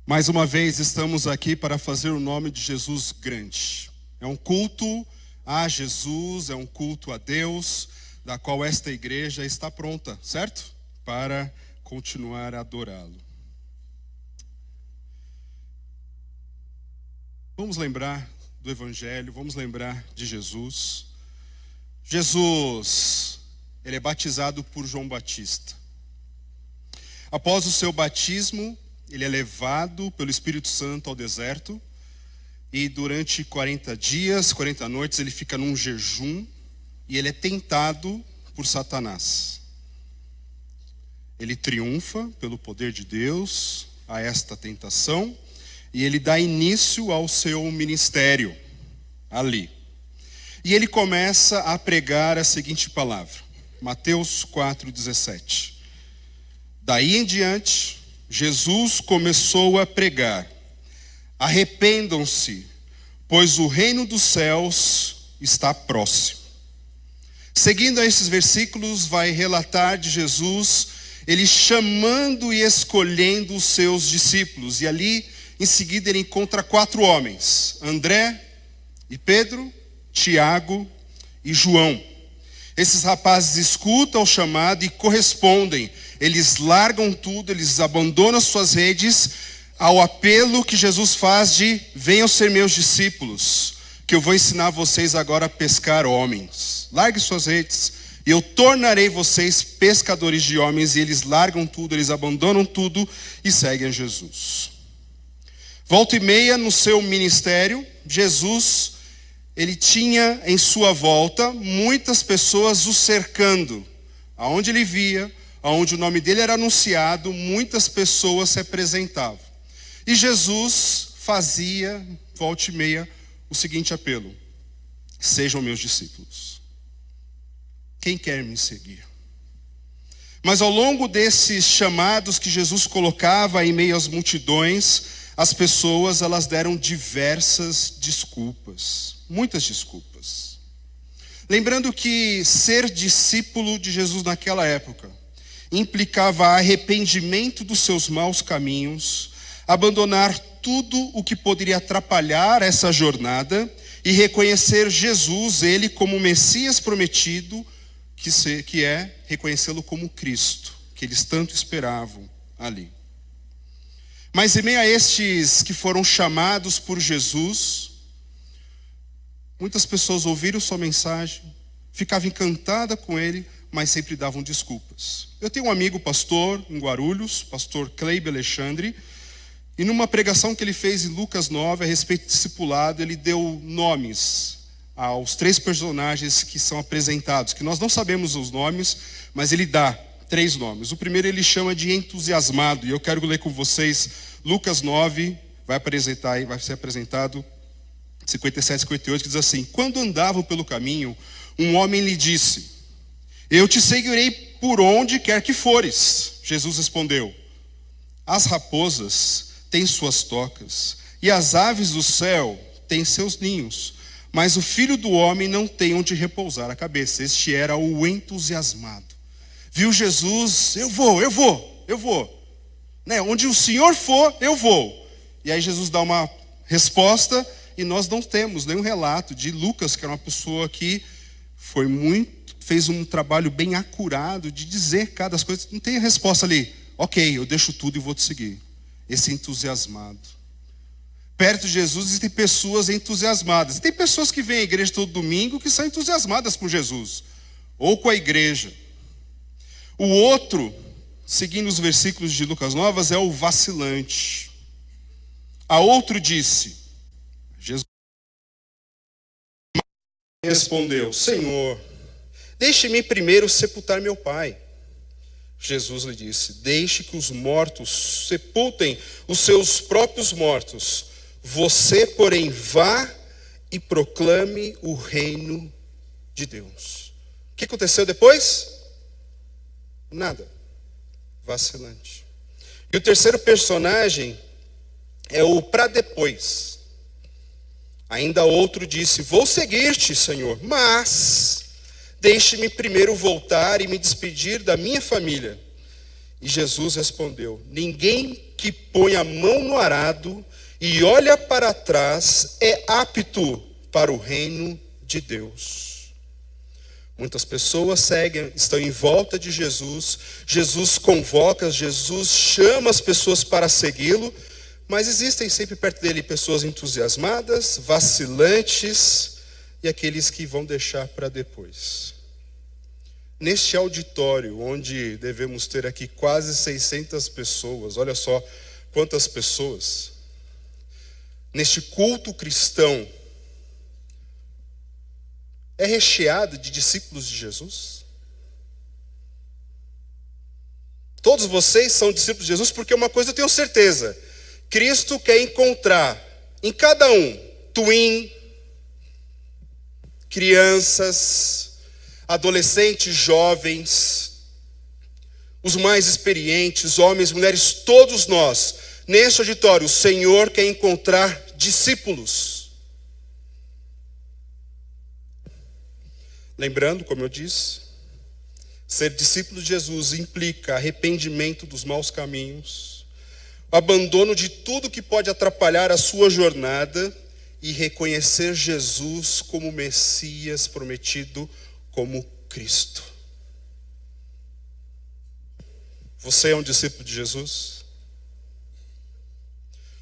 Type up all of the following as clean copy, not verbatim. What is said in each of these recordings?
Mais uma vez estamos aqui para fazer o nome de Jesus grande. É um culto a Jesus, é um culto a Deus, da qual esta igreja está pronta, certo? Para continuar a adorá-lo. Vamos lembrar do Evangelho, vamos lembrar de Jesus. Jesus, ele é batizado por João Batista. Após o seu batismo, ele é levado pelo Espírito Santo ao deserto. E durante 40 dias, 40 noites, ele fica num jejum. E ele é tentado por Satanás. Ele triunfa pelo poder de Deus a esta tentação. E ele dá início ao seu ministério ali. E ele começa a pregar a seguinte palavra. Mateus 4,17. Daí em diante, Jesus começou a pregar: arrependam-se, pois o reino dos céus está próximo. Seguindo a esses versículos, vai relatar de Jesus, ele chamando e escolhendo os seus discípulos. E ali, em seguida, ele encontra 4 homens: André e Pedro, Tiago e João. Esses rapazes escutam o chamado e correspondem. Eles largam tudo, eles abandonam suas redes ao apelo que Jesus faz de: venham ser meus discípulos, que eu vou ensinar vocês agora a pescar homens. Largue suas redes e eu tornarei vocês pescadores de homens. E eles largam tudo, eles abandonam tudo e seguem a Jesus. Volta e meia no seu ministério, Jesus, ele tinha em sua volta muitas pessoas o cercando. Aonde ele via, aonde o nome dele era anunciado, muitas pessoas se apresentavam. E Jesus fazia, volta e meia, o seguinte apelo: sejam meus discípulos. Quem quer me seguir? Mas ao longo desses chamados que Jesus colocava em meio às multidões, as pessoas, elas deram diversas desculpas, muitas desculpas. Lembrando que ser discípulo de Jesus naquela época implicava arrependimento dos seus maus caminhos, abandonar tudo o que poderia atrapalhar essa jornada e reconhecer Jesus, ele como o Messias prometido, que é reconhecê-lo como Cristo, que eles tanto esperavam ali. Mas em meio a estes que foram chamados por Jesus, muitas pessoas ouviram sua mensagem, ficavam encantadas com ele, mas sempre davam desculpas. Eu tenho um amigo pastor em Guarulhos, pastor Cleibe Alexandre, e numa pregação que ele fez em Lucas 9, a respeito do discipulado, ele deu nomes aos 3 personagens que são apresentados, que nós não sabemos os nomes, mas ele dá 3 nomes. O primeiro ele chama de entusiasmado, e eu quero ler com vocês Lucas 9, vai ser apresentado 57 e 58, que diz assim: quando andavam pelo caminho, um homem lhe disse: eu te seguirei por onde quer que fores. Jesus respondeu: as raposas têm suas tocas, e as aves do céu têm seus ninhos, mas o filho do homem não tem onde repousar a cabeça. Este era o entusiasmado. Viu Jesus: eu vou. Né? Onde o Senhor for, eu vou. E aí Jesus dá uma resposta, e nós não temos nenhum relato de Lucas, que era uma pessoa que fez um trabalho bem acurado de dizer cada coisa. Não tem a resposta ali: ok, eu deixo tudo e vou te seguir. Esse entusiasmado. Perto de Jesus existem pessoas entusiasmadas. E tem pessoas que vêm à igreja todo domingo que são entusiasmadas com Jesus, ou com a igreja. O outro, seguindo os versículos de Lucas 9, é o vacilante. A outro disse: Jesus respondeu: Senhor, deixe-me primeiro sepultar meu pai. Jesus lhe disse: deixe que os mortos sepultem os seus próprios mortos. Você, porém, vá e proclame o reino de Deus. O que aconteceu depois? Nada. Vacilante. E o terceiro personagem é o para depois. Ainda outro disse: vou seguir-te, Senhor, mas deixe-me primeiro voltar e me despedir da minha família. E Jesus respondeu: ninguém que põe a mão no arado e olha para trás é apto para o reino de Deus. Muitas pessoas seguem, estão em volta de Jesus. Jesus convoca, Jesus chama as pessoas para segui-lo, mas existem sempre perto dele pessoas entusiasmadas, vacilantes e aqueles que vão deixar para depois. Neste auditório, onde devemos ter aqui quase 600 pessoas, olha só quantas pessoas, neste culto cristão, é recheado de discípulos de Jesus? Todos vocês são discípulos de Jesus, porque uma coisa eu tenho certeza: Cristo quer encontrar em cada um, twin, crianças, adolescentes, jovens, os mais experientes, homens, mulheres, todos nós, neste auditório, o Senhor quer encontrar discípulos. Lembrando, como eu disse, ser discípulo de Jesus implica arrependimento dos maus caminhos, abandono de tudo que pode atrapalhar a sua jornada e reconhecer Jesus como Messias prometido, como Cristo. Você é um discípulo de Jesus?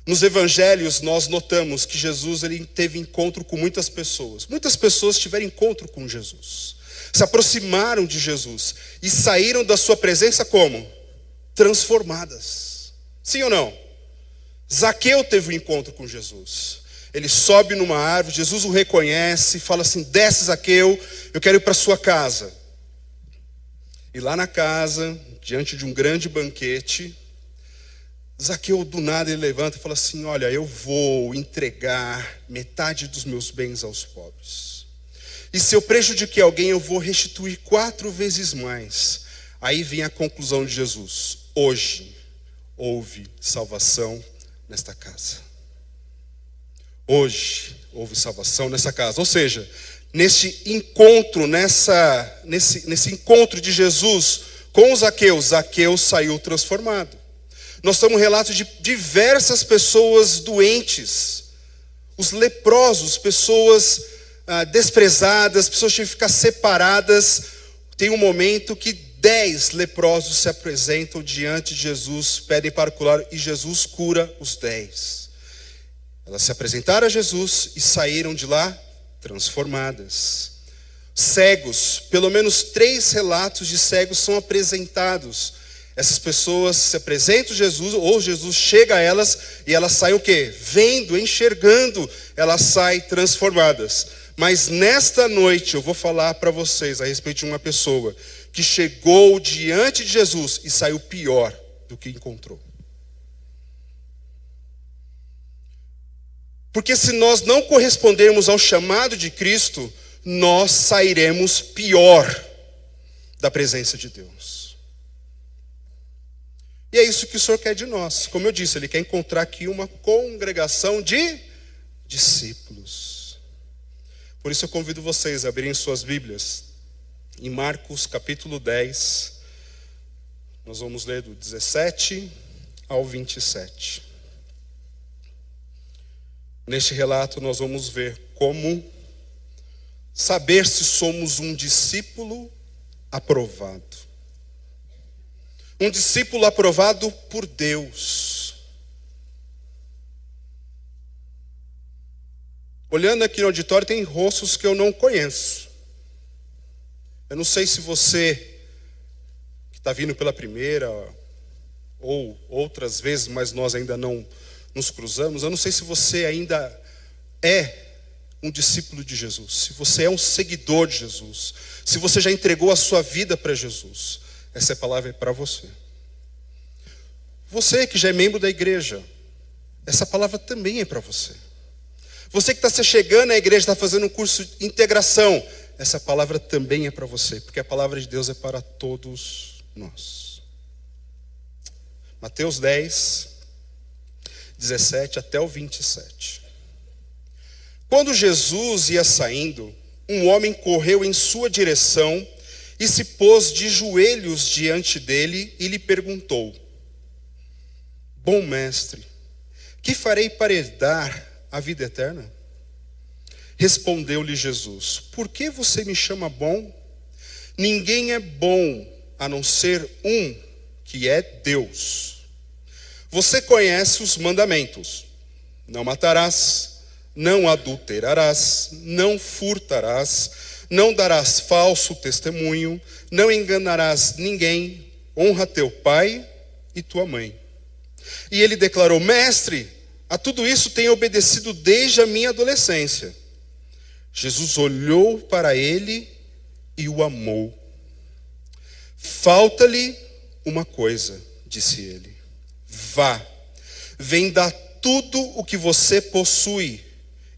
Nos evangelhos nós notamos que Jesus ele teve encontro com muitas pessoas. Muitas pessoas tiveram encontro com Jesus. Se aproximaram de Jesus e saíram da sua presença como? Transformadas. Sim ou não? Zaqueu teve um encontro com Jesus. Ele sobe numa árvore, Jesus o reconhece, fala assim: desce, Zaqueu, eu quero ir para a sua casa. E lá na casa, diante de um grande banquete, Zaqueu do nada ele levanta e fala assim: olha, eu vou entregar metade dos meus bens aos pobres. E se eu prejudiquei alguém, eu vou restituir 4 vezes mais. Aí vem a conclusão de Jesus: hoje houve salvação nesta casa. Hoje houve salvação nessa casa. Ou seja, nesse encontro, nesse encontro de Jesus com Zaqueu, Zaqueu saiu transformado. Nós temos relatos de diversas pessoas doentes, os leprosos, pessoas desprezadas, pessoas que tinham que ficar separadas. Tem um momento que 10 leprosos se apresentam diante de Jesus, pedem para curar, e Jesus cura os 10. Elas se apresentaram a Jesus e saíram de lá transformadas. Cegos, pelo menos 3 relatos de cegos são apresentados. Essas pessoas se apresentam a Jesus, ou Jesus chega a elas, e elas saem o quê? Vendo, enxergando, elas saem transformadas. Mas nesta noite eu vou falar para vocês a respeito de uma pessoa que chegou diante de Jesus e saiu pior do que encontrou. Porque se nós não correspondermos ao chamado de Cristo, nós sairemos pior da presença de Deus. E é isso que o Senhor quer de nós. Como eu disse, Ele quer encontrar aqui uma congregação de discípulos. Por isso eu convido vocês a abrirem suas Bíblias em Marcos capítulo 10. Nós vamos ler do 17 ao 27. Neste relato nós vamos ver como saber se somos um discípulo aprovado. Um discípulo aprovado por Deus. Olhando aqui no auditório tem rostos que eu não conheço. Eu não sei se você que está vindo pela primeira ou outras vezes, mas nós ainda não nos cruzamos, eu não sei se você ainda é um discípulo de Jesus, se você é um seguidor de Jesus, se você já entregou a sua vida para Jesus. Essa palavra é para você. Você que já é membro da igreja, essa palavra também é para você. Você que está se chegando à igreja, está fazendo um curso de integração, essa palavra também é para você, porque a palavra de Deus é para todos nós. Mateus 10, 17 até o 27. Quando Jesus ia saindo, um homem correu em sua direção e se pôs de joelhos diante dele e lhe perguntou: Bom mestre, que farei para herdar a vida eterna? Respondeu-lhe Jesus: por que você me chama bom? Ninguém é bom a não ser um, que é Deus. Você conhece os mandamentos: não matarás, não adulterarás, não furtarás, não darás falso testemunho, não enganarás ninguém, honra teu pai e tua mãe. E ele declarou: mestre, a tudo isso tenho obedecido desde a minha adolescência. Jesus olhou para ele e o amou. Falta-lhe uma coisa, disse ele. Vá, venda tudo o que você possui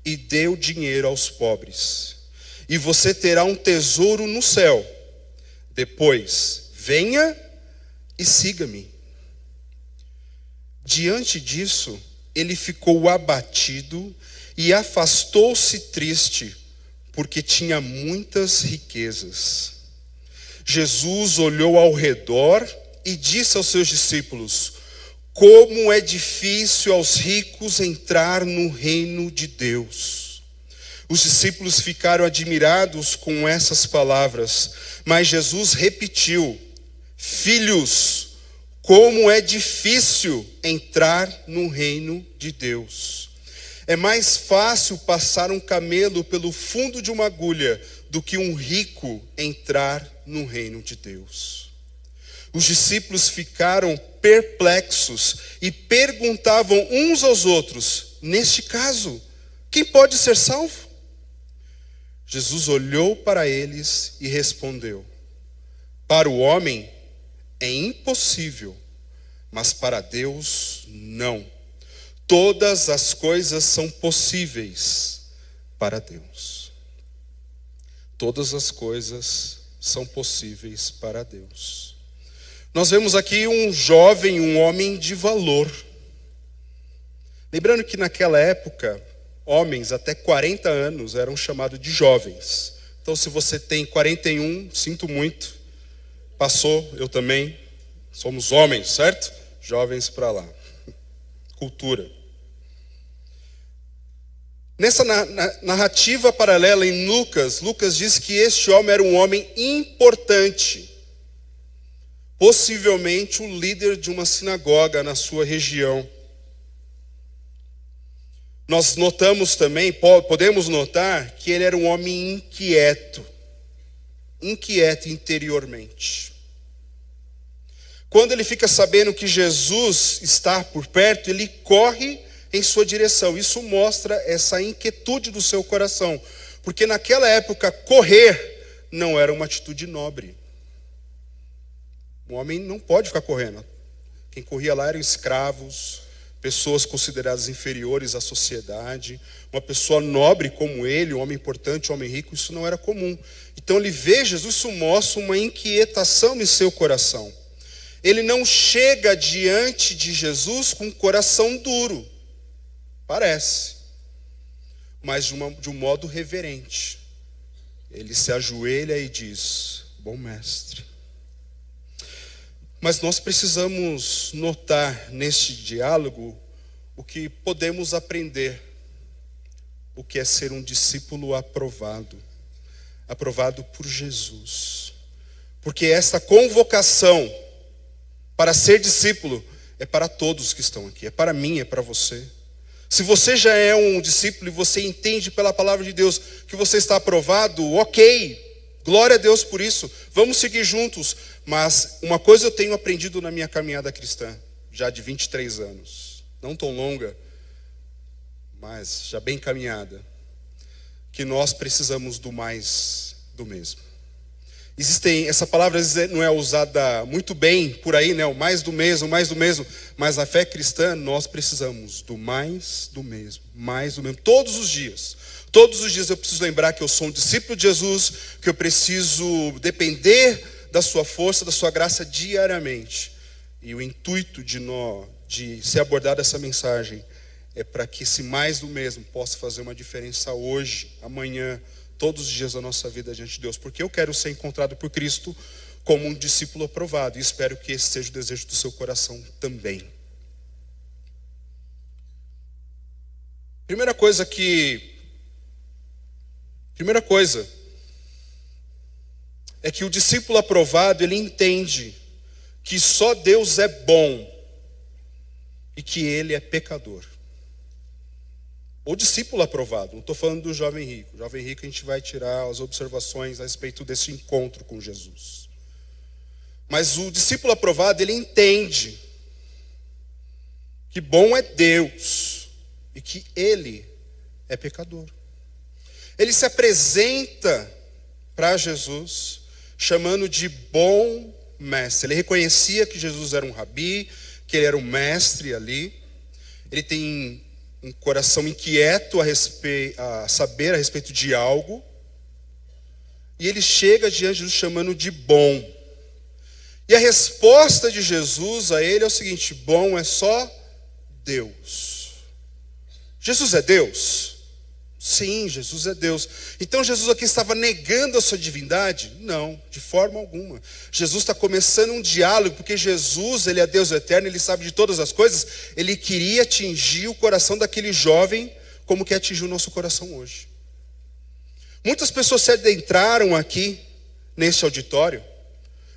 e dê o dinheiro aos pobres, e você terá um tesouro no céu. Depois, venha e siga-me. Diante disso, ele ficou abatido e afastou-se triste, porque tinha muitas riquezas. Jesus olhou ao redor e disse aos seus discípulos: como é difícil aos ricos entrar no reino de Deus. Os discípulos ficaram admirados com essas palavras, mas Jesus repetiu: filhos, como é difícil entrar no reino de Deus. É mais fácil passar um camelo pelo fundo de uma agulha do que um rico entrar no reino de Deus. Os discípulos ficaram perplexos e perguntavam uns aos outros: neste caso, quem pode ser salvo? Jesus olhou para eles e respondeu: para o homem é impossível, mas para Deus não. Todas as coisas são possíveis para Deus. Todas as coisas são possíveis para Deus. Nós vemos aqui um jovem, um homem de valor. Lembrando que naquela época, homens até 40 anos eram chamados de jovens. Então se você tem 41, sinto muito. Passou, eu também. Somos homens, certo? Jovens para lá. Cultura. Nessa narrativa paralela em Lucas, Lucas diz que este homem era um homem importante. Possivelmente o líder de uma sinagoga na sua região. Nós notamos também, podemos notar, que ele era um homem inquieto. Inquieto interiormente. Quando ele fica sabendo que Jesus está por perto, ele corre em sua direção. Isso mostra essa inquietude do seu coração. Porque naquela época, correr não era uma atitude nobre. Um homem não pode ficar correndo. Quem corria lá eram escravos, pessoas consideradas inferiores à sociedade. Uma pessoa nobre como ele, um homem importante, um homem rico, isso não era comum. Então ele vê Jesus, isso mostra uma inquietação em seu coração. Ele não chega diante de Jesus com um coração duro, parece, mas de um modo reverente. Ele se ajoelha e diz: bom mestre. Mas nós precisamos notar neste diálogo o que podemos aprender, o que é ser um discípulo aprovado por Jesus. Porque esta convocação para ser discípulo é para todos que estão aqui, é para mim, é para você. Se você já é um discípulo e você entende pela palavra de Deus que você está aprovado, ok, glória a Deus por isso, vamos seguir juntos. Mas uma coisa eu tenho aprendido na minha caminhada cristã, já de 23 anos, não tão longa, mas já bem caminhada, que nós precisamos do mais do mesmo. Essa palavra às vezes não é usada muito bem por aí, né? O mais do mesmo, mas na fé cristã nós precisamos do mais do mesmo, todos os dias. Todos os dias eu preciso lembrar que eu sou um discípulo de Jesus, que eu preciso depender da sua força, da sua graça diariamente. E o intuito de ser abordada essa mensagem é para que esse mais do mesmo possa fazer uma diferença hoje, amanhã, todos os dias da nossa vida diante de Deus. Porque eu quero ser encontrado por Cristo como um discípulo aprovado. E espero que esse seja o desejo do seu coração também. Primeira coisa é que o discípulo aprovado, ele entende que só Deus é bom e que ele é pecador. O discípulo aprovado, não estou falando do jovem rico. O jovem rico a gente vai tirar as observações a respeito desse encontro com Jesus. Mas o discípulo aprovado, ele entende que bom é Deus e que ele é pecador. Ele se apresenta para Jesus chamando de bom mestre. Ele reconhecia que Jesus era um rabi, que ele era um mestre ali. Ele tem um coração inquieto a saber a respeito de algo. E ele chega diante de Jesus chamando de bom. E a resposta de Jesus a ele é o seguinte: bom é só Deus. Jesus é Deus? Sim, Jesus é Deus. Então Jesus aqui estava negando a sua divindade? Não, de forma alguma. Jesus está começando um diálogo, porque Jesus, ele é Deus eterno, ele sabe de todas as coisas. Ele queria atingir o coração daquele jovem, como que atingiu o nosso coração hoje. Muitas pessoas se adentraram aqui, nesse auditório,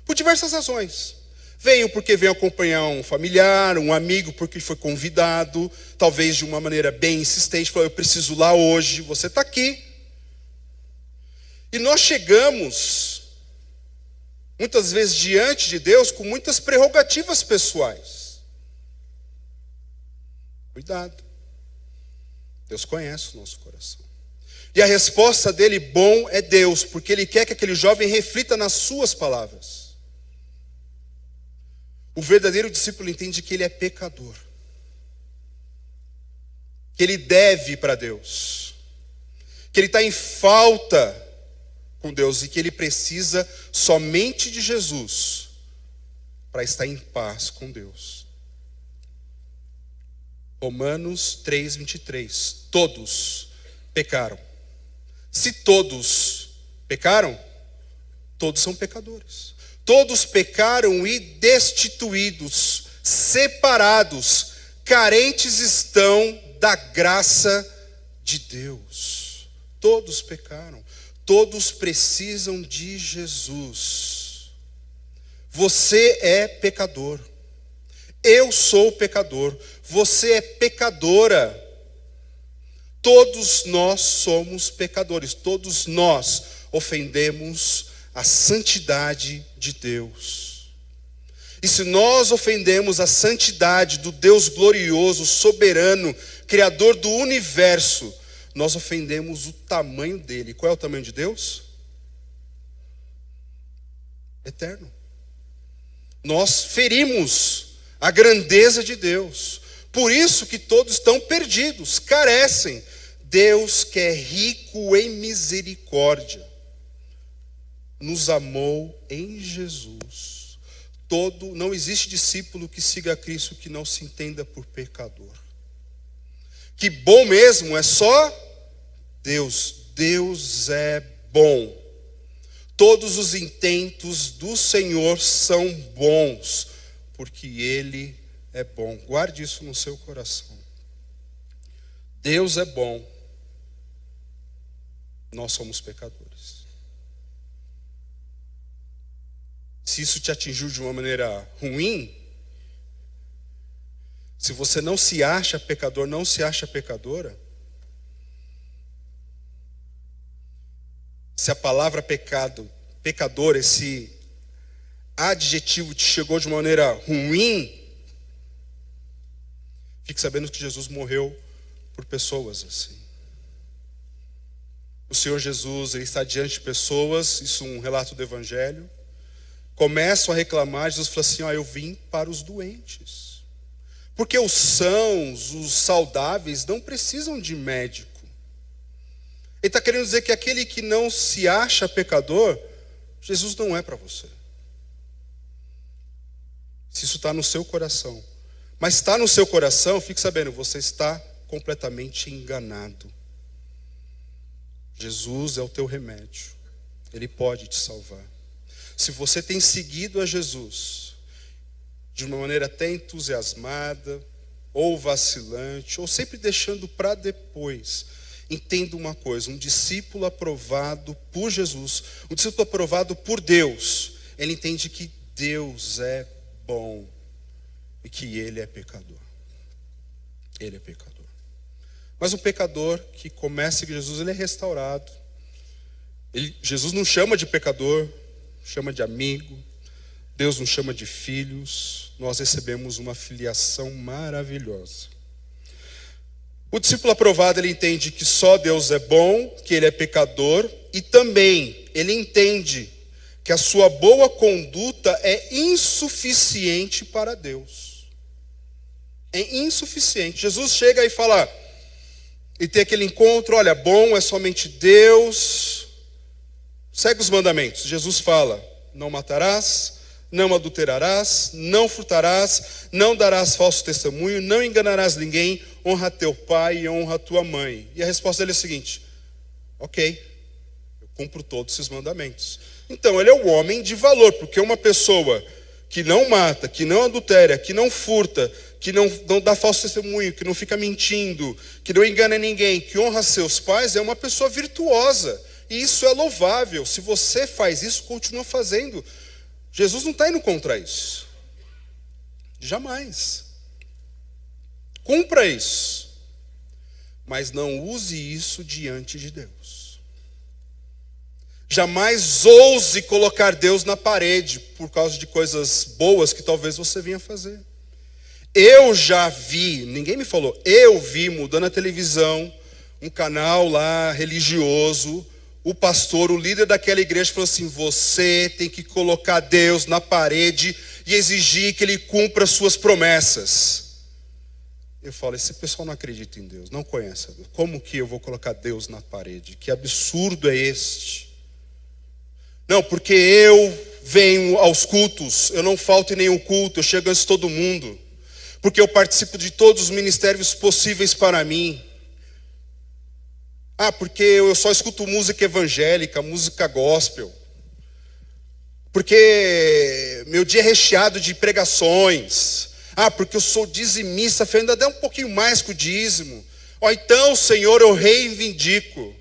por diversas razões. Veio porque veio acompanhar um familiar, um amigo porque foi convidado, talvez de uma maneira bem insistente, falou: eu preciso lá hoje, você está aqui. E nós chegamos, muitas vezes diante de Deus, com muitas prerrogativas pessoais. Cuidado. Deus conhece o nosso coração. E a resposta dele, bom, é Deus, porque ele quer que aquele jovem reflita nas suas palavras. O verdadeiro discípulo entende que ele é pecador, que ele deve para Deus, que ele está em falta com Deus e que ele precisa somente de Jesus para estar em paz com Deus. Romanos 3:23. Todos pecaram. Se todos pecaram, todos são pecadores. Todos pecaram e destituídos, separados, carentes estão da graça de Deus. Todos pecaram, todos precisam de Jesus. Você é pecador, eu sou pecador, você é pecadora. Todos nós somos pecadores, todos nós ofendemos a santidade de Deus. E se nós ofendemos a santidade do Deus glorioso, soberano, criador do universo, nós ofendemos o tamanho dele. Qual é o tamanho de Deus? Eterno. Nós ferimos a grandeza de Deus. Por isso que todos estão perdidos, carecem. Deus, que é rico em misericórdia, nos amou em Jesus. Não existe discípulo que siga a Cristo que não se entenda por pecador. Que bom mesmo é só Deus. Deus é bom. Todos os intentos do Senhor são bons, porque Ele é bom. Guarde isso no seu coração. Deus é bom. Nós somos pecadores. Se isso te atingiu de uma maneira ruim, se você não se acha pecador, não se acha pecadora, se a palavra pecado, pecador, esse adjetivo te chegou de uma maneira ruim, fique sabendo que Jesus morreu por pessoas assim. O Senhor Jesus, ele está diante de pessoas, isso é um relato do Evangelho, começam a reclamar. Jesus fala assim: eu vim para os doentes, porque os sãos, os saudáveis não precisam de médico. Ele está querendo dizer que aquele que não se acha pecador, Jesus não é para você. Se isso está no seu coração, mas está no seu coração, fique sabendo, você está completamente enganado. Jesus é o teu remédio, Ele pode te salvar. Se você tem seguido a Jesus de uma maneira até entusiasmada, ou vacilante, ou sempre deixando para depois. Entenda uma coisa, um discípulo aprovado por Jesus, um discípulo aprovado por Deus, ele entende que Deus é bom e que ele é pecador. Ele é pecador. Mas um pecador que começa a seguir Jesus, ele é restaurado. Jesus não chama de pecador, chama de amigo. Deus nos chama de filhos. Nós recebemos uma filiação maravilhosa. O discípulo aprovado, ele entende que só Deus é bom, que ele é pecador, e também ele entende que a sua boa conduta é insuficiente para Deus. É insuficiente. Jesus chega e fala, e tem aquele encontro, olha, bom é somente Deus, segue os mandamentos. Jesus fala, não matarás, não adulterarás, não furtarás, não darás falso testemunho, não enganarás ninguém, honra teu pai e honra tua mãe. E a resposta dele é a seguinte, ok, eu cumpro todos esses mandamentos. Então ele é um homem de valor, porque uma pessoa que não mata, que não adultera, que não furta, que não dá falso testemunho, que não fica mentindo, que não engana ninguém, que honra seus pais, é uma pessoa virtuosa. E isso é louvável. Se você faz isso, continua fazendo. Jesus não está indo contra isso. Jamais. Cumpra isso. Mas não use isso diante de Deus. Jamais ouse colocar Deus na parede por causa de coisas boas que talvez você venha fazer. Eu já vi, ninguém me falou, eu vi mudando a televisão, um canal lá religioso, o pastor, o líder daquela igreja falou assim, você tem que colocar Deus na parede e exigir que ele cumpra suas promessas. Eu falo, esse pessoal não acredita em Deus, não conhece a Deus. Como que eu vou colocar Deus na parede? Que absurdo é este? Não, porque eu venho aos cultos, eu não falto em nenhum culto, eu chego antes de todo mundo. Porque eu participo de todos os ministérios possíveis para mim. Porque eu só escuto música evangélica, música gospel. Porque meu dia é recheado de pregações. Porque eu sou dizimista, ainda dá um pouquinho mais que o dízimo. Então, Senhor, eu reivindico.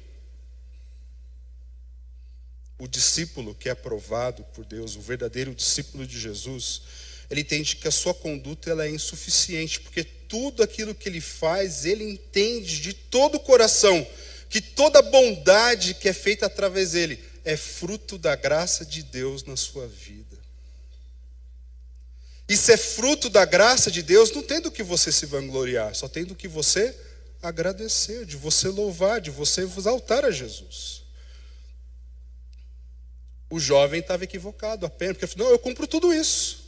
O discípulo que é aprovado por Deus, o verdadeiro discípulo de Jesus, ele entende que a sua conduta ela é insuficiente, porque tudo aquilo que ele faz, ele entende de todo o coração, que toda bondade que é feita através dele, é fruto da graça de Deus na sua vida. E se é fruto da graça de Deus, não tem do que você se vangloriar, só tem do que você agradecer, de você louvar, de você exaltar a Jesus. O jovem estava equivocado apenas, porque ele falou, não, eu cumpro tudo isso.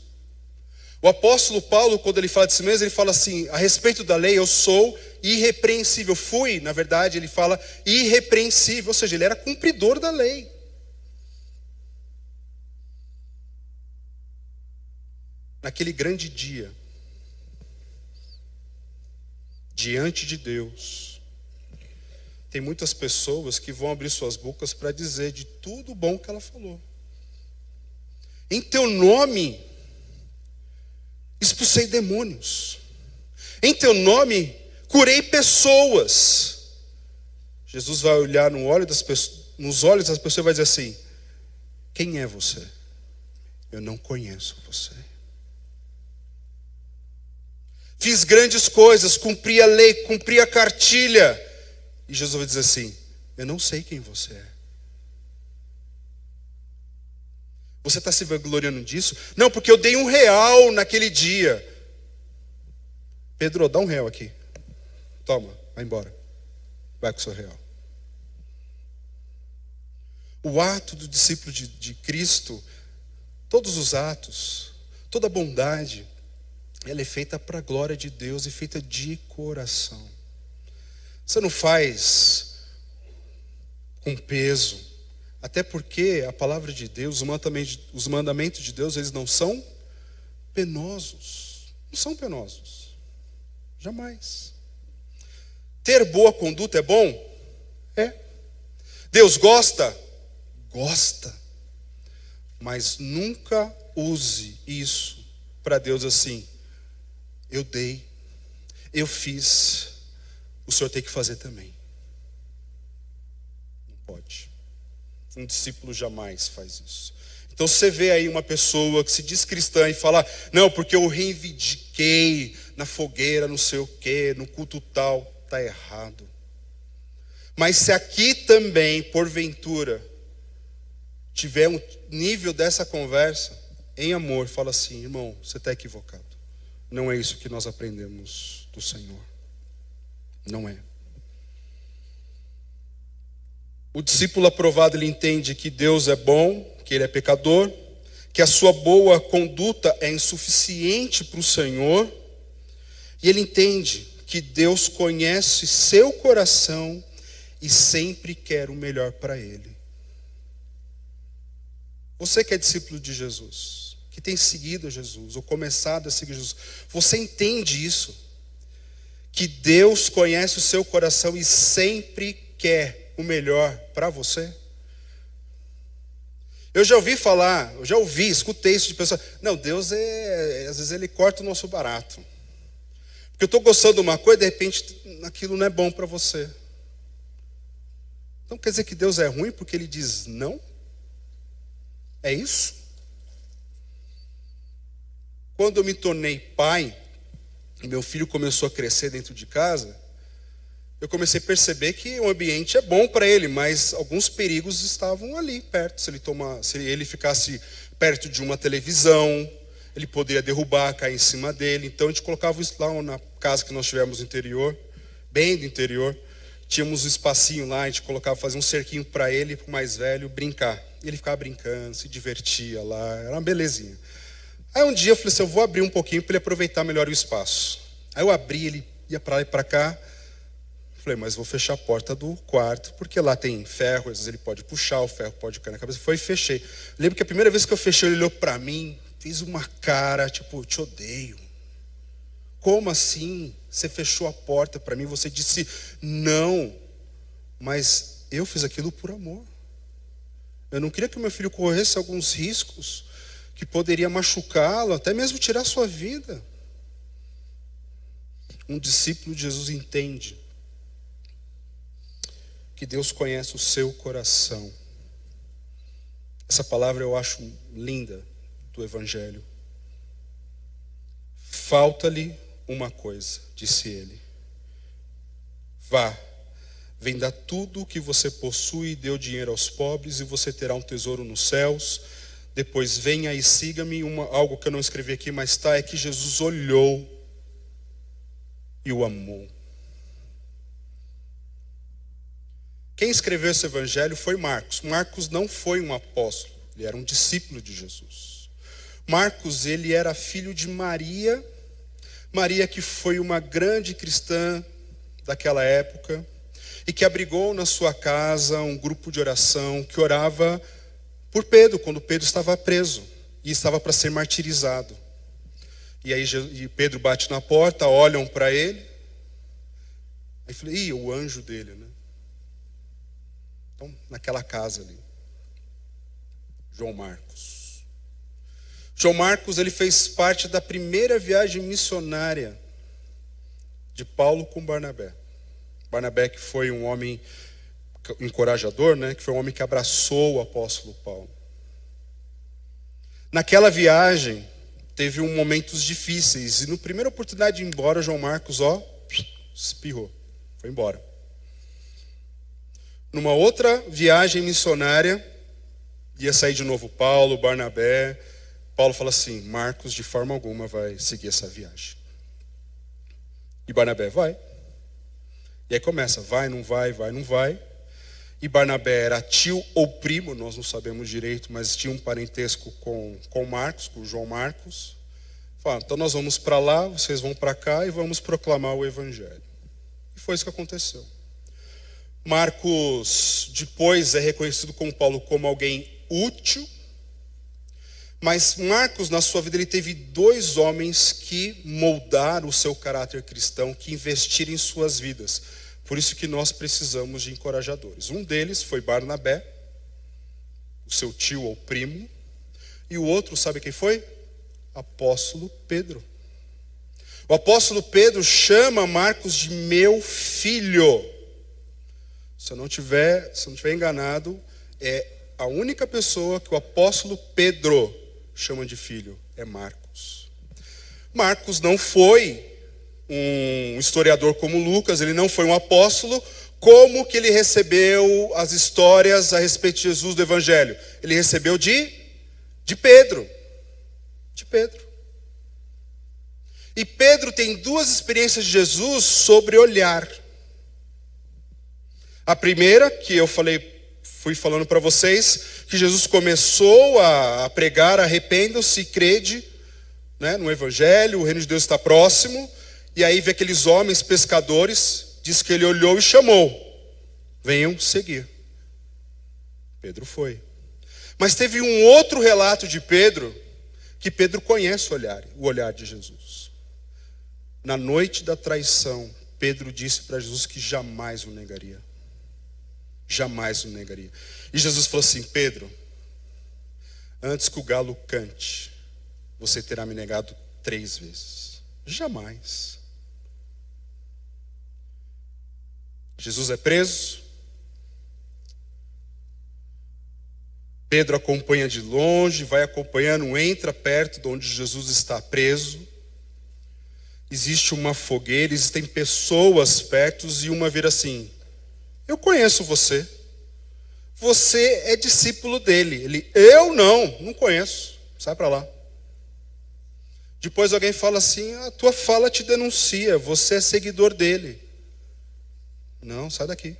O apóstolo Paulo, quando ele fala de si mesmo, ele fala assim, a respeito da lei, eu sou irrepreensível. Fui, na verdade, ele fala irrepreensível, ou seja, ele era cumpridor da lei. Naquele grande dia, diante de Deus, tem muitas pessoas que vão abrir suas bocas para dizer de tudo bom que ela falou. Em teu nome expulsei demônios. Em teu nome, curei pessoas. Jesus vai olhar nos olhos das pessoas e vai dizer assim, quem é você? Eu não conheço você. Fiz grandes coisas, cumpri a lei, cumpri a cartilha. E Jesus vai dizer assim, eu não sei quem você é. Você está se vangloriando disso? Não, porque eu dei R$1 naquele dia. Pedro, dá R$1 aqui. Toma, vai embora. Vai com o seu R$1. O ato do discípulo de Cristo, todos os atos, toda a bondade, ela é feita para a glória de Deus e feita de coração. Você não faz com peso. Até porque a palavra de Deus, os mandamentos de Deus, eles não são penosos. Não são penosos. Jamais. Ter boa conduta é bom? É. Deus gosta? Gosta. Mas nunca use isso para Deus assim. Eu dei. eu fiz, o senhor tem que fazer também. Não pode. Um discípulo jamais faz isso. Então você vê aí uma pessoa que se diz cristã e fala, não, porque eu reivindiquei na fogueira, não sei o quê, no culto tal, está errado. Mas se aqui também, porventura, tiver um nível dessa conversa, em amor, fala assim, irmão, você está equivocado. Não é isso que nós aprendemos do Senhor. Não é. O discípulo aprovado, ele entende que Deus é bom, que ele é pecador, que a sua boa conduta é insuficiente para o Senhor, e ele entende que Deus conhece seu coração e sempre quer o melhor para ele. Você que é discípulo de Jesus, que tem seguido Jesus, ou começado a seguir Jesus, você entende isso? Que Deus conhece o seu coração e sempre quer o melhor para você? Eu já ouvi falar, escutei isso de pessoas, não, Deus às vezes ele corta o nosso barato. Porque eu estou gostando de uma coisa, de repente aquilo não é bom para você. Então quer dizer que Deus é ruim porque ele diz não? É isso? Quando eu me tornei pai, e meu filho começou a crescer dentro de casa, eu comecei a perceber que o ambiente é bom para ele, mas alguns perigos estavam ali perto. Se ele ficasse perto de uma televisão, ele poderia derrubar, cair em cima dele. Então a gente colocava isso lá na casa que nós tivemos no interior, bem do interior. Tínhamos um espacinho lá, a gente fazia um cerquinho para ele, para o mais velho, brincar. E ele ficava brincando, se divertia lá, era uma belezinha. Aí um dia eu falei assim, eu vou abrir um pouquinho para ele aproveitar melhor o espaço. Aí eu abri, ele ia para lá e para cá. Falei, mas vou fechar a porta do quarto, porque lá tem ferro, às vezes ele pode puxar, o ferro pode cair na cabeça. Foi e fechei. Lembro que a primeira vez que eu fechei, ele olhou para mim, fez uma cara, tipo, te odeio. Como assim? Você fechou a porta para mim, você disse não. Mas eu fiz aquilo por amor. Eu não queria que o meu filho corresse alguns riscos que poderia machucá-lo, até mesmo tirar a sua vida. Um discípulo de Jesus entende que Deus conhece o seu coração. Essa palavra eu acho linda do Evangelho. Falta-lhe uma coisa, disse ele. Vá, venda tudo o que você possui e dê o dinheiro aos pobres e você terá um tesouro nos céus. Depois venha e siga-me. Algo que eu não escrevi aqui, mas está, é que Jesus olhou e o amou. Quem escreveu esse evangelho foi Marcos. Marcos não foi um apóstolo, ele era um discípulo de Jesus. Marcos, ele era filho de Maria. Maria que foi uma grande cristã daquela época e que abrigou na sua casa um grupo de oração que orava por Pedro, quando Pedro estava preso e estava para ser martirizado. E aí Pedro bate na porta, olham para ele. Aí eu falei, o anjo dele, né? Então, naquela casa ali. João Marcos. João Marcos, ele fez parte da primeira viagem missionária de Paulo com Barnabé. Barnabé que foi um homem encorajador, né? Que foi um homem que abraçou o apóstolo Paulo. Naquela viagem, teve momentos difíceis. E na primeira oportunidade de ir embora, João Marcos, espirrou. Foi embora. Numa outra viagem missionária, ia sair de novo Paulo, Barnabé. Paulo fala assim, Marcos de forma alguma vai seguir essa viagem. E Barnabé vai. E aí começa, vai, não vai, vai, não vai. E Barnabé era tio ou primo, nós não sabemos direito, mas tinha um parentesco com Marcos, com João Marcos. Fala, então nós vamos para lá, vocês vão para cá e vamos proclamar o evangelho. E foi isso que aconteceu. Marcos depois é reconhecido como Paulo como alguém útil, mas Marcos na sua vida ele teve dois homens que moldaram o seu caráter cristão, que investiram em suas vidas. Por isso que nós precisamos de encorajadores. Um deles foi Barnabé, o seu tio ou primo, e o outro, sabe quem foi? Apóstolo Pedro. O apóstolo Pedro chama Marcos de meu filho. Se eu não tiver enganado, é a única pessoa que o apóstolo Pedro chama de filho, é Marcos. Marcos não foi um historiador como Lucas, ele não foi um apóstolo. Como que ele recebeu as histórias a respeito de Jesus do Evangelho? Ele recebeu de Pedro. De Pedro. E Pedro tem duas experiências de Jesus sobre olhar. A primeira, que eu fui falando para vocês, que Jesus começou a pregar, arrependam-se e crede, né, no Evangelho, o reino de Deus está próximo. E aí vê aqueles homens pescadores, diz que ele olhou e chamou: venham seguir. Pedro foi. Mas teve um outro relato de Pedro, que Pedro conhece o olhar de Jesus. Na noite da traição, Pedro disse para Jesus que jamais o negaria. Jamais o negaria. E Jesus falou assim: Pedro, antes que o galo cante, você terá me negado 3 vezes. Jamais. Jesus é preso. Pedro acompanha de longe, vai acompanhando, entra perto de onde Jesus está preso. Existe uma fogueira, existem pessoas perto, e uma vira assim: eu conheço você. Você é discípulo dele. Ele: eu não conheço. Sai para lá. Depois alguém fala assim: a tua fala te denuncia, você é seguidor dele. Não, sai daqui.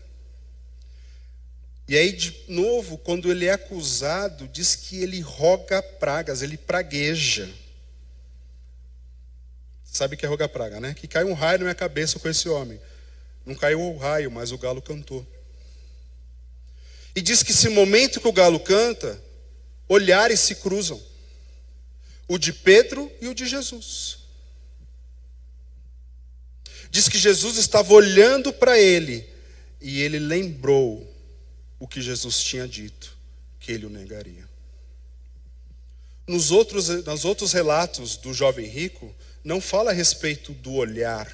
E aí, de novo, quando ele é acusado, diz que ele roga pragas, ele pragueja. Sabe o que é rogar praga, né? Que cai um raio na minha cabeça com esse homem. Não caiu o raio, mas o galo cantou. E diz que esse momento que o galo canta, olhares se cruzam. O de Pedro e o de Jesus. Diz que Jesus estava olhando para ele, e ele lembrou o que Jesus tinha dito, que ele o negaria. Nos outros relatos do jovem rico, não fala a respeito do olhar.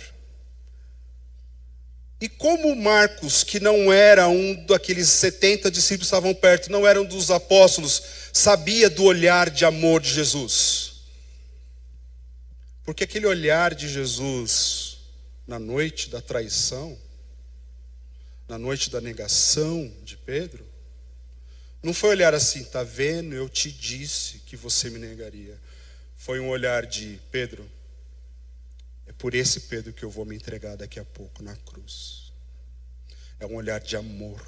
E como Marcos, que não era um daqueles 70 discípulos que estavam perto, não era um dos apóstolos, sabia do olhar de amor de Jesus? Porque aquele olhar de Jesus, na noite da traição, na noite da negação de Pedro, não foi olhar assim: tá vendo, eu te disse que você me negaria. Foi um olhar de: Pedro, é por esse Pedro que eu vou me entregar daqui a pouco na cruz. É um olhar de amor.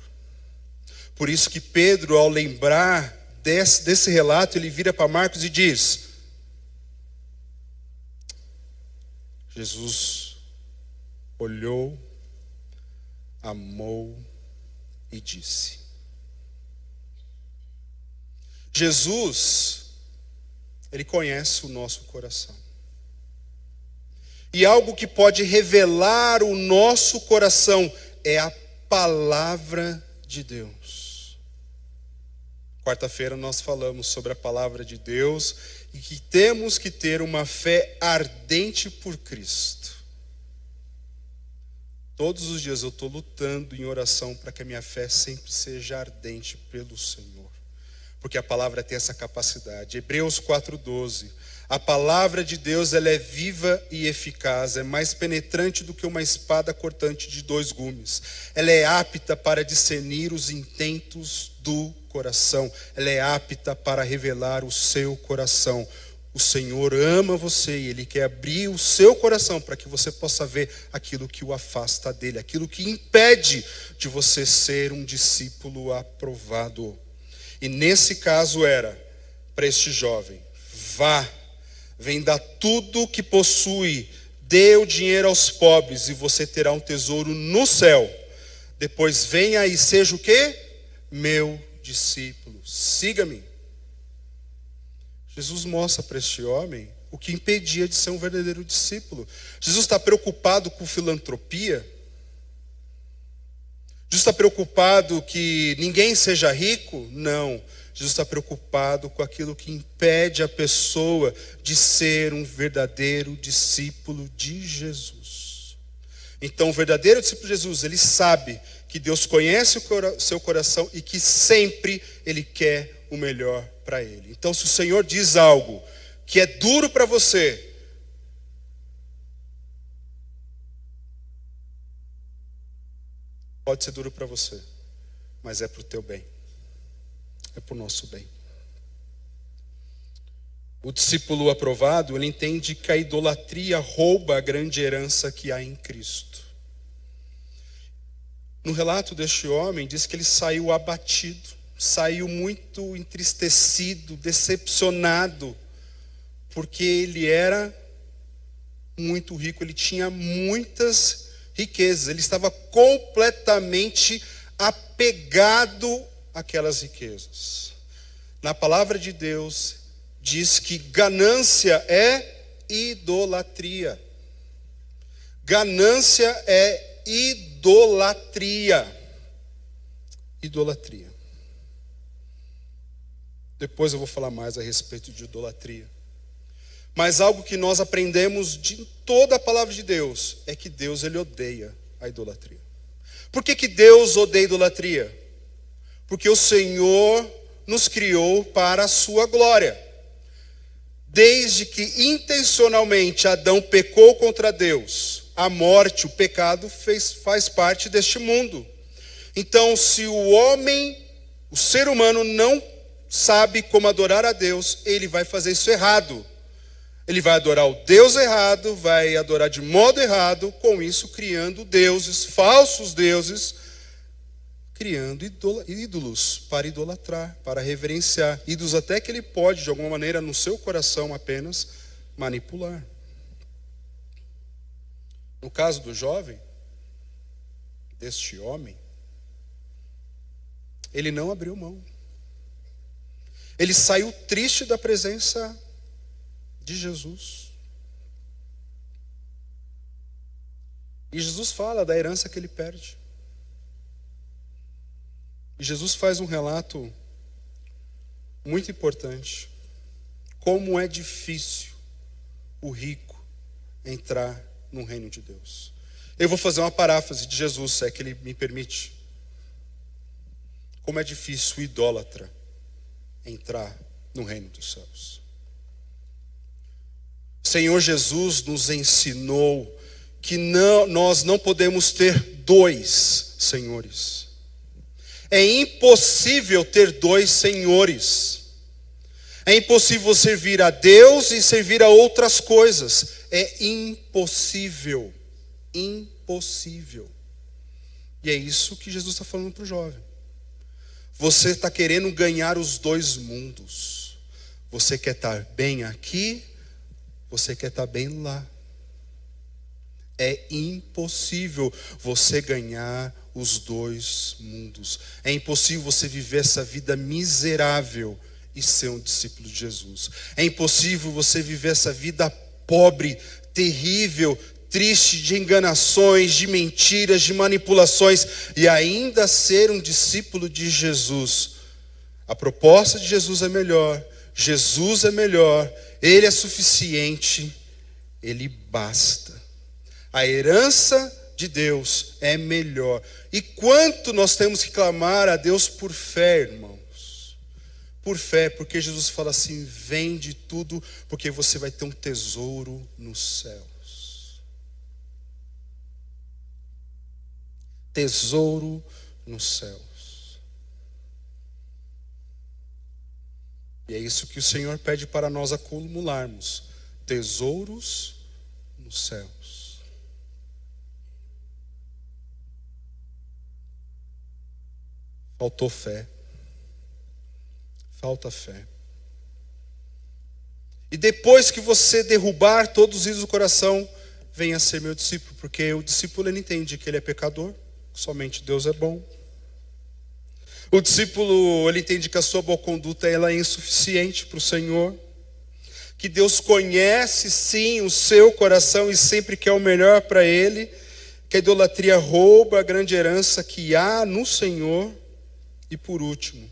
Por isso que Pedro, ao lembrar desse relato, ele vira para Marcos e diz: Jesus olhou, amou e disse. Jesus, ele conhece o nosso coração. E algo que pode revelar o nosso coração é a palavra de Deus. Quarta-feira nós falamos sobre a palavra de Deus e que temos que ter uma fé ardente por Cristo. Todos os dias eu estou lutando em oração para que a minha fé sempre seja ardente pelo Senhor. Porque a palavra tem essa capacidade. Hebreus 4:12. A palavra de Deus, ela é viva e eficaz, é mais penetrante do que uma espada cortante de 2 gumes. Ela é apta para discernir os intentos do coração. Ela é apta para revelar o seu coração. O Senhor ama você e Ele quer abrir o seu coração para que você possa ver aquilo que o afasta dele, aquilo que impede de você ser um discípulo aprovado. E nesse caso era para este jovem: vá, venda tudo que possui, dê o dinheiro aos pobres e você terá um tesouro no céu. Depois venha e seja o quê? Meu discípulo, siga-me. Jesus mostra para este homem o que impedia de ser um verdadeiro discípulo. Jesus está preocupado com filantropia? Jesus está preocupado que ninguém seja rico? Não. Jesus está preocupado com aquilo que impede a pessoa de ser um verdadeiro discípulo de Jesus. Então, o verdadeiro discípulo de Jesus, ele sabe que Deus conhece o seu coração e que sempre Ele quer o melhor para ele. Então, se o Senhor diz algo que é duro para você, pode ser duro para você, mas é para o teu bem, é para o nosso bem. O discípulo aprovado, ele entende que a idolatria rouba a grande herança que há em Cristo. No relato deste homem, diz que ele saiu abatido, saiu muito entristecido, decepcionado, porque ele era muito rico, ele tinha muitas riquezas, ele estava completamente apegado àquelas riquezas. Na palavra de Deus, diz que ganância é idolatria. Ganância é idolatria. Idolatria. Depois eu vou falar mais a respeito de idolatria. Mas algo que nós aprendemos de toda a palavra de Deus é que Deus, ele odeia a idolatria. Por que Deus odeia a idolatria? Porque o Senhor nos criou para a sua glória. Desde que intencionalmente Adão pecou contra Deus, a morte, o pecado faz parte deste mundo. Então, se o homem, o ser humano não sabe como adorar a Deus, ele vai fazer isso errado. Ele vai adorar o Deus errado, vai adorar de modo errado, com isso criando deuses, falsos deuses, criando ídolos para idolatrar, para reverenciar. Ídolos até que ele pode, de alguma maneira, no seu coração apenas, manipular. No caso do jovem, deste homem, ele não abriu mão. Ele saiu triste da presença de Jesus. E Jesus fala da herança que ele perde. E Jesus faz um relato muito importante. Como é difícil o rico entrar no reino de Deus. Eu vou fazer uma paráfrase de Jesus, se é que ele me permite. Como é difícil o idólatra entrar no reino dos céus. O Senhor Jesus nos ensinou que nós não podemos ter dois senhores. É impossível ter dois senhores. É impossível servir a Deus e servir a outras coisas. É impossível. Impossível. E é isso que Jesus está falando para o jovem. Você está querendo ganhar os dois mundos. Você quer estar bem aqui, você quer estar bem lá. É impossível você ganhar os dois mundos. É impossível você viver essa vida miserável e ser um discípulo de Jesus. É impossível você viver essa vida pobre, terrível, triste, de enganações, de mentiras, de manipulações, e ainda ser um discípulo de Jesus. A proposta de Jesus é melhor, Jesus é melhor, Ele é suficiente, Ele basta. A herança de Deus é melhor. E quanto nós temos que clamar a Deus por fé, irmãos? Por fé, porque Jesus fala assim: vende tudo, porque você vai ter um tesouro nos céus. Tesouro nos céus. E é isso que o Senhor pede para nós acumularmos: tesouros nos céus. Faltou fé. Falta fé. E depois que você derrubar todos os ídolos do coração, venha ser meu discípulo, porque o discípulo, ele entende que ele é pecador, somente Deus é bom. O discípulo, ele entende que a sua boa conduta ela é insuficiente para o Senhor, que Deus conhece sim o seu coração e sempre quer o melhor para ele, que a idolatria rouba a grande herança que há no Senhor. E por último,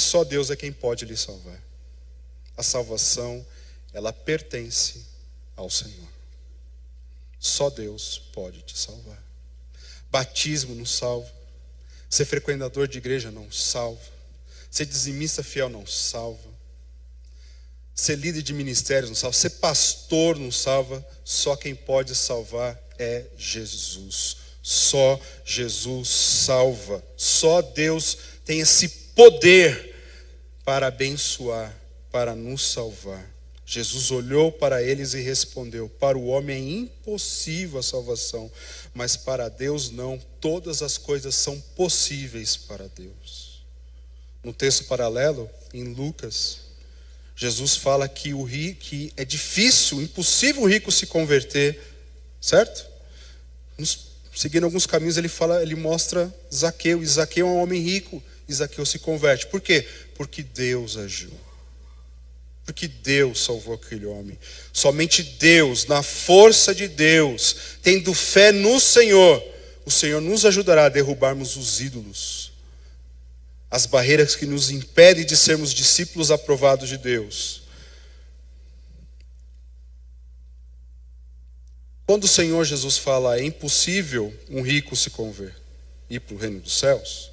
só Deus é quem pode lhe salvar. A salvação, ela pertence ao Senhor. Só Deus pode te salvar. Batismo não salva. Ser frequentador de igreja não salva. Ser dizimista fiel não salva. Ser líder de ministérios não salva. Ser pastor não salva. Só quem pode salvar é Jesus. Só Jesus salva. Só Deus tem esse poder para abençoar, para nos salvar. Jesus olhou para eles e respondeu: para o homem é impossível a salvação, mas para Deus não. Todas as coisas são possíveis para Deus. No texto paralelo, em Lucas, Jesus fala que que é difícil, impossível o rico se converter, certo? Seguindo alguns caminhos, ele mostra Zaqueu, e Zaqueu é um homem rico, e Zaqueu se converte. Por quê? Porque Deus agiu. Porque Deus salvou aquele homem. Somente Deus, na força de Deus, tendo fé no Senhor, o Senhor nos ajudará a derrubarmos os ídolos, as barreiras que nos impedem de sermos discípulos aprovados de Deus. Quando o Senhor Jesus fala: é impossível um rico se converter, ir para o reino dos céus,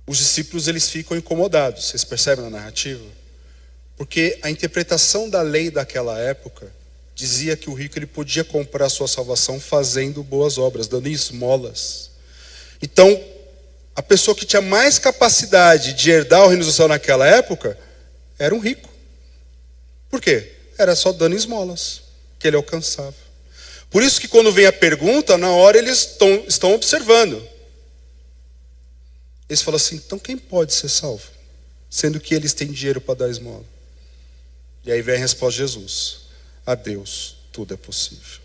os discípulos eles ficam incomodados. Vocês percebem na narrativa? Porque a interpretação da lei daquela época dizia que o rico ele podia comprar a sua salvação fazendo boas obras, dando esmolas. Então, a pessoa que tinha mais capacidade de herdar o reino do céu naquela época era um rico. Por quê? Era só dando esmolas que ele alcançava. Por isso que quando vem a pergunta, na hora eles estão observando. Eles falam assim: então quem pode ser salvo? Sendo que eles têm dinheiro para dar esmola. E aí vem a resposta de Jesus: a Deus tudo é possível.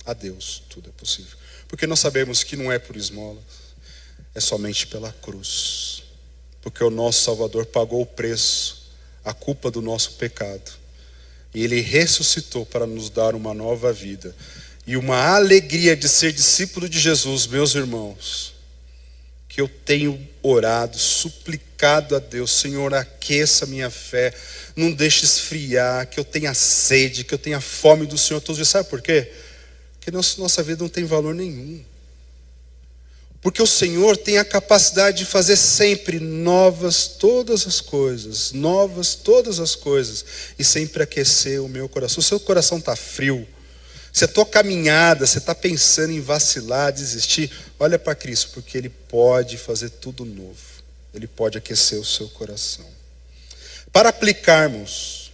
A Deus tudo é possível. Porque nós sabemos que não é por esmola, é somente pela cruz. Porque o nosso Salvador pagou o preço, a culpa do nosso pecado. E Ele ressuscitou para nos dar uma nova vida. E uma alegria de ser discípulo de Jesus, meus irmãos, que eu tenho orado, suplicado a Deus: Senhor, aqueça minha fé, não deixe esfriar, que eu tenha sede, que eu tenha fome do Senhor todos os dias. Sabe por quê? Porque nossa vida não tem valor nenhum. Porque o Senhor tem a capacidade de fazer sempre novas todas as coisas, e sempre aquecer o meu coração. Se o seu coração está frio, se a tua caminhada, você está pensando em vacilar, desistir, olha para Cristo, porque Ele pode fazer tudo novo. Ele pode aquecer o seu coração. Para aplicarmos,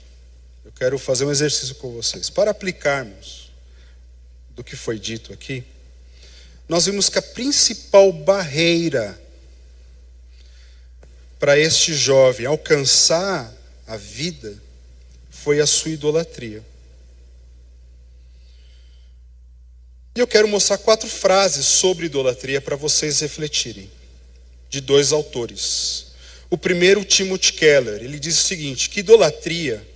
eu quero fazer um exercício com vocês. Para aplicarmos do que foi dito aqui, nós vimos que a principal barreira para este jovem alcançar a vida foi a sua idolatria. E eu quero mostrar 4 frases sobre idolatria para vocês refletirem, de 2 autores. O primeiro, Timothy Keller, ele diz o seguinte: que idolatria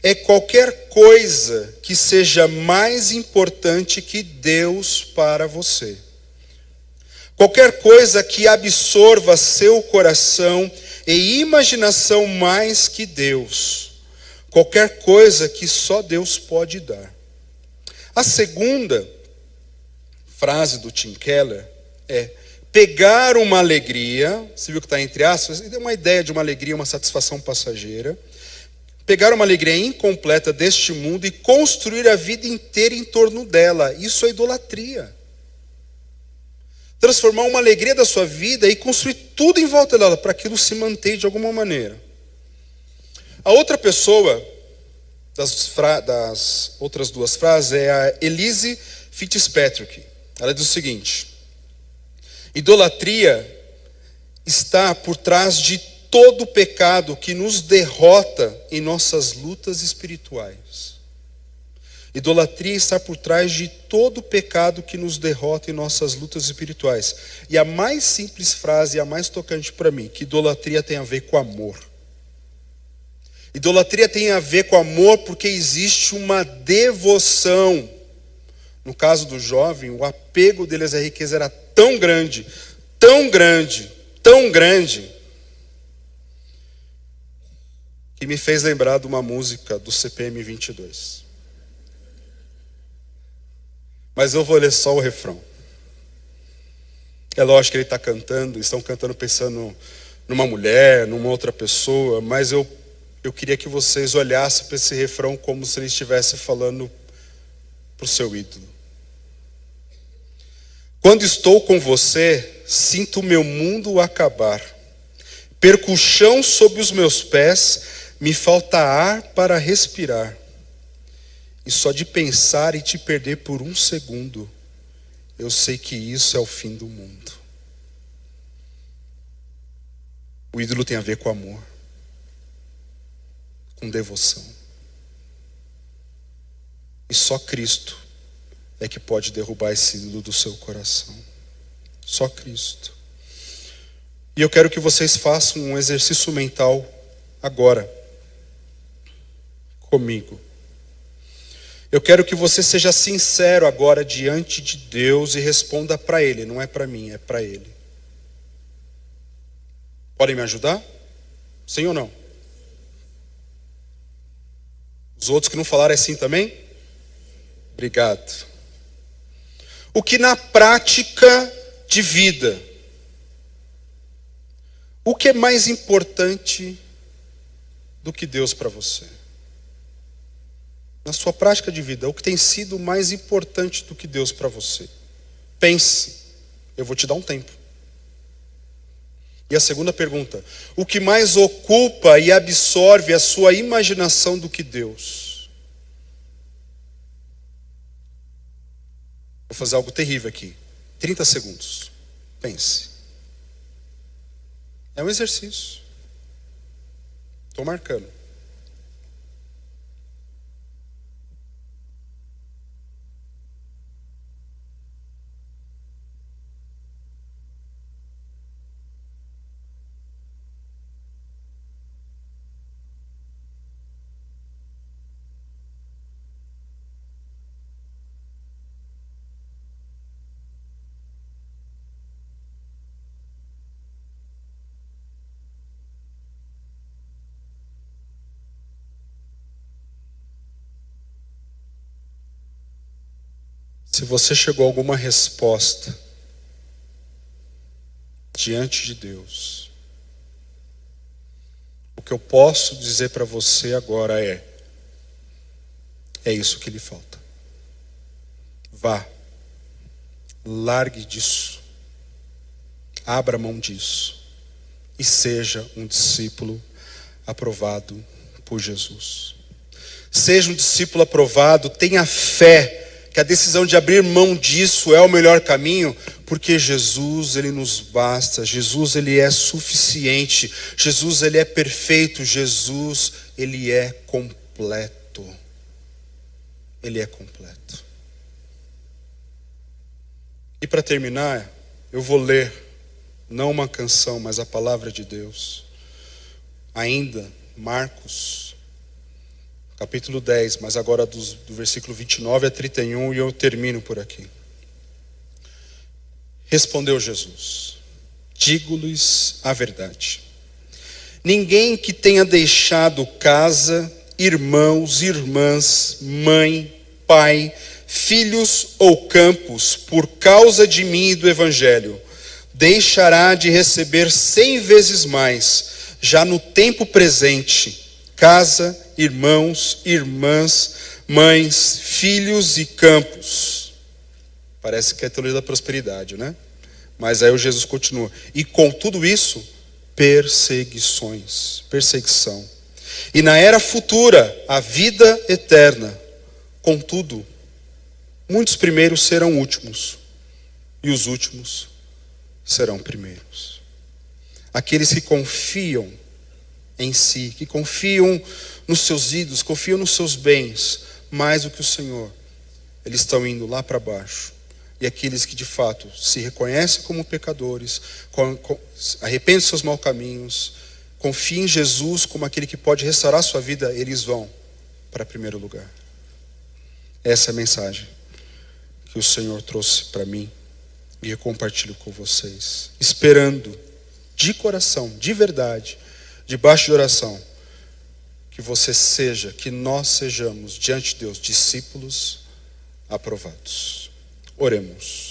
é qualquer coisa que seja mais importante que Deus para você. Qualquer coisa que absorva seu coração e imaginação mais que Deus. Qualquer coisa que só Deus pode dar. A segunda frase do Tim Keller é: pegar uma alegria, você viu que está entre aspas, ele deu uma ideia de uma alegria, uma satisfação passageira. Pegar uma alegria incompleta deste mundo e construir a vida inteira em torno dela. Isso é idolatria. Transformar uma alegria da sua vida e construir tudo em volta dela, para aquilo se manter de alguma maneira. A outra pessoa, das outras 2 frases, é a Elise Fitzpatrick. Ela diz o seguinte: idolatria está por trás de todo pecado que nos derrota em nossas lutas espirituais. Idolatria está por trás de todo pecado que nos derrota em nossas lutas espirituais. E a mais simples frase, e a mais tocante para mim, que idolatria tem a ver com amor. Idolatria tem a ver com amor porque existe uma devoção. No caso do jovem, o apego deles à riqueza era tão grande, tão grande, tão grande, que me fez lembrar de uma música do CPM 22. Mas eu vou ler só o refrão. É lógico que ele está cantando, estão cantando pensando numa mulher, numa outra pessoa, mas eu queria que vocês olhassem para esse refrão como se ele estivesse falando para o seu ídolo. Quando estou com você, sinto meu mundo acabar. Perco o chão sob os meus pés, me falta ar para respirar. E só de pensar e te perder por um segundo, eu sei que isso é o fim do mundo. O ídolo tem a ver com amor, com devoção. E só Cristo é que pode derrubar esse ídolo do seu coração. Só Cristo. E eu quero que vocês façam um exercício mental agora, comigo. Eu quero que você seja sincero agora diante de Deus e responda para Ele, não é para mim, é para Ele. Podem me ajudar? Sim ou não? Os outros que não falaram é sim também? Obrigado. O que na prática de vida, o que é mais importante do que Deus para você? Na sua prática de vida, o que tem sido mais importante do que Deus para você? Pense, eu vou te dar um tempo. E a segunda pergunta, o que mais ocupa e absorve a sua imaginação do que Deus? Vou fazer algo terrível aqui. 30 segundos. Pense. É um exercício. Estou marcando. Se você chegou a alguma resposta diante de Deus, o que eu posso dizer para você agora é isso que lhe falta. Vá, largue disso, abra mão disso e seja um discípulo aprovado por Jesus. Seja um discípulo aprovado, tenha fé que a decisão de abrir mão disso é o melhor caminho, porque Jesus, Ele nos basta, Jesus, Ele é suficiente, Jesus, Ele é perfeito, Jesus, Ele é completo. Ele é completo. E para terminar, eu vou ler, não uma canção, mas a palavra de Deus. Ainda, Marcos capítulo 10, mas agora do versículo 29 a 31, e eu termino por aqui. Respondeu Jesus: digo-lhes a verdade. Ninguém que tenha deixado casa, irmãos, irmãs, mãe, pai, filhos ou campos, por causa de mim e do Evangelho, deixará de receber 100 vezes mais, já no tempo presente, casa, irmãos, irmãs, mães, filhos e campos. Parece que é a teoria da prosperidade, né? Mas aí o Jesus continua. E com tudo isso, perseguição. E na era futura, a vida eterna. Contudo, muitos primeiros serão últimos, e os últimos serão primeiros. Aqueles que confiam em si, que confiam nos seus ídolos, confiam nos seus bens, mais do que o Senhor, eles estão indo lá para baixo. E aqueles que de fato se reconhecem como pecadores, arrependem dos seus maus caminhos, confiem em Jesus como aquele que pode restaurar a sua vida, eles vão para primeiro lugar. Essa é a mensagem que o Senhor trouxe para mim e eu compartilho com vocês, esperando de coração, de verdade, debaixo de oração, que você seja, que nós sejamos diante de Deus discípulos aprovados. Oremos.